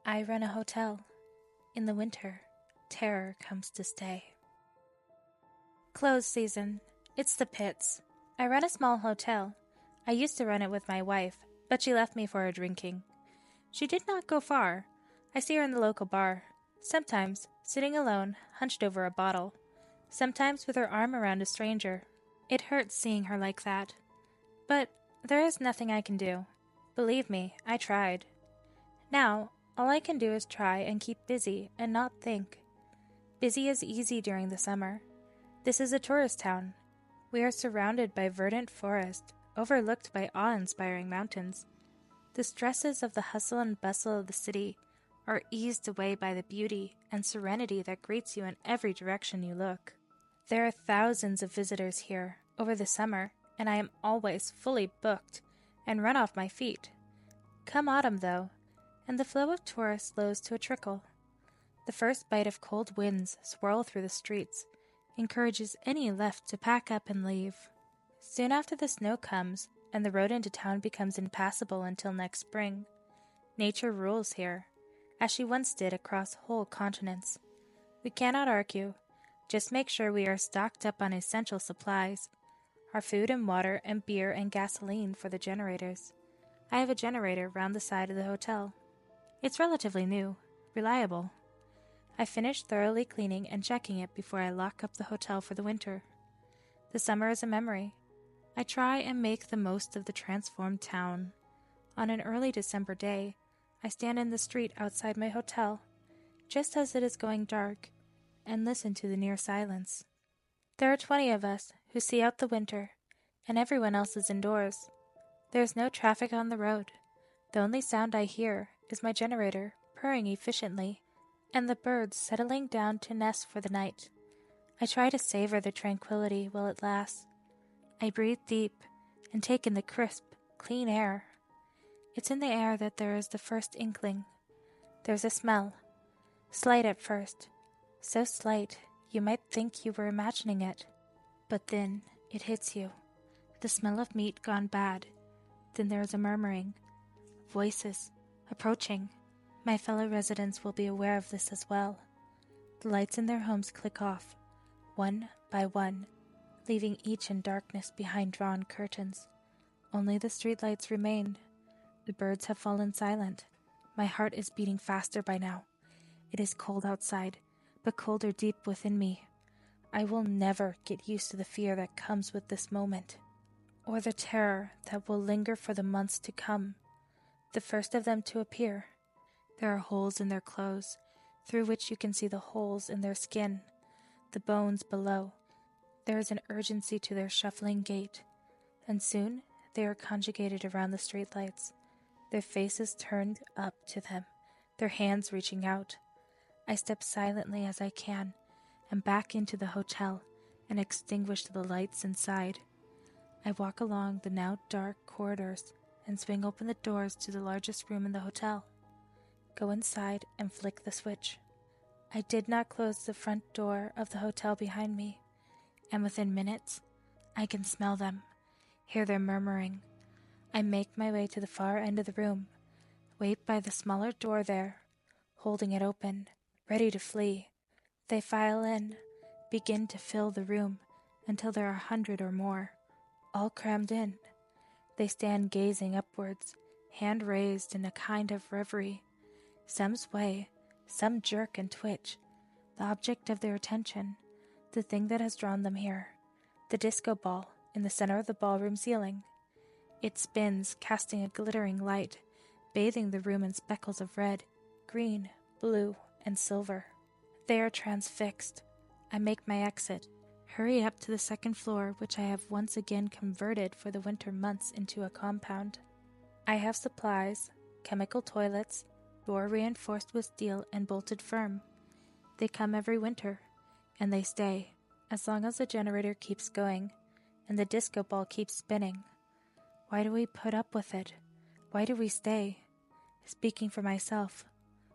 I run a hotel. In the winter, terror comes to stay. Close season. It's the pits. I run a small hotel. I used to run it with my wife, but she left me for her drinking. She did not go far. I see her in the local bar, sometimes sitting alone, hunched over a bottle, sometimes with her arm around a stranger. It hurts seeing her like that. But there is nothing I can do. Believe me, I tried. Now, all I can do is try and keep busy and not think. Busy is easy during the summer. This is a tourist town. We are surrounded by verdant forest, overlooked by awe-inspiring mountains. The stresses of the hustle and bustle of the city are eased away by the beauty and serenity that greets you in every direction you look. There are thousands of visitors here over the summer, and I am always fully booked and run off my feet. Come autumn, though, and the flow of tourists slows to a trickle. The first bite of cold winds swirl through the streets, encourages any left to pack up and leave. Soon after the snow comes, and the road into town becomes impassable until next spring. Nature rules here, as she once did across whole continents. We cannot argue. Just make sure we are stocked up on essential supplies, our food and water and beer and gasoline for the generators. I have a generator round the side of the hotel. It's relatively new, reliable. I finish thoroughly cleaning and checking it before I lock up the hotel for the winter. The summer is a memory. I try and make the most of the transformed town. On an early December day, I stand in the street outside my hotel, just as it is going dark, and listen to the near silence. There are 20 of us who see out the winter, and everyone else is indoors. There is no traffic on the road. The only sound I hear is my generator purring efficiently, and the birds settling down to nest for the night. I try to savor the tranquility while it lasts. I breathe deep and take in the crisp, clean air. It's in the air that there is the first inkling. There's a smell, slight at first, so slight you might think you were imagining it. But then it hits you, the smell of meat gone bad. Then there is a murmuring, voices, approaching. My fellow residents will be aware of this as well. The lights in their homes click off, one by one, leaving each in darkness behind drawn curtains. Only the streetlights remain. The birds have fallen silent. My heart is beating faster by now. It is cold outside, but colder deep within me. I will never get used to the fear that comes with this moment, or the terror that will linger for the months to come. The first of them to appear. There are holes in their clothes, through which you can see the holes in their skin, the bones below. There is an urgency to their shuffling gait, and soon they are conjugated around the streetlights, their faces turned up to them, their hands reaching out. I step silently as I can, and back into the hotel and extinguish the lights inside. I walk along the now dark corridors and swing open the doors to the largest room in the hotel. Go inside and flick the switch. I did not close the front door of the hotel behind me, and within minutes, I can smell them, hear their murmuring. I make my way to the far end of the room, wait by the smaller door there, holding it open, ready to flee. They file in, begin to fill the room until there are 100 or more, all crammed in. They stand gazing upwards, hand raised in a kind of reverie. Some sway, some jerk and twitch. The object of their attention, the thing that has drawn them here, the disco ball in the center of the ballroom ceiling. It spins, casting a glittering light, bathing the room in speckles of red, green, blue, and silver. They are transfixed. I make my exit, hurry up to the second floor, which I have once again converted for the winter months into a compound. I have supplies, chemical toilets, door reinforced with steel and bolted firm. They come every winter, and they stay, as long as the generator keeps going, and the disco ball keeps spinning. Why do we put up with it? Why do we stay? Speaking for myself,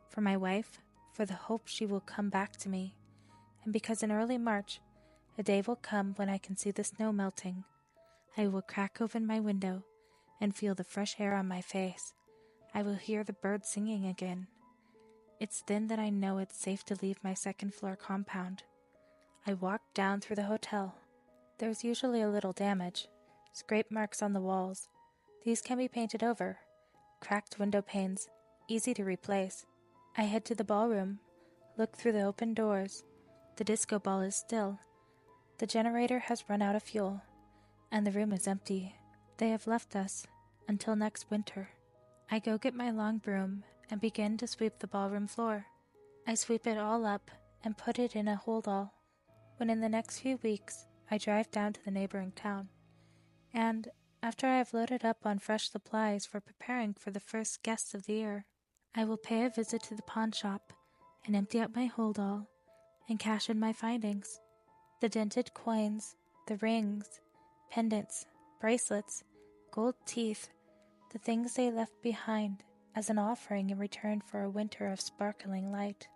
for my wife, for the hope she will come back to me, and because in early March, a day will come when I can see the snow melting. I will crack open my window and feel the fresh air on my face. I will hear the birds singing again. It's then that I know it's safe to leave my second-floor compound. I walk down through the hotel. There's usually a little damage, scrape marks on the walls. These can be painted over. Cracked window panes, easy to replace. I head to the ballroom, look through the open doors. The disco ball is still. The generator has run out of fuel, and the room is empty. They have left us until next winter. I go get my long broom and begin to sweep the ballroom floor. I sweep it all up and put it in a hold-all. When in the next few weeks, I drive down to the neighboring town. And after I have loaded up on fresh supplies for preparing for the first guests of the year, I will pay a visit to the pawn shop and empty out my hold-all and cash in my findings. The dented coins, the rings, pendants, bracelets, gold teeth, the things they left behind as an offering in return for a winter of sparkling light.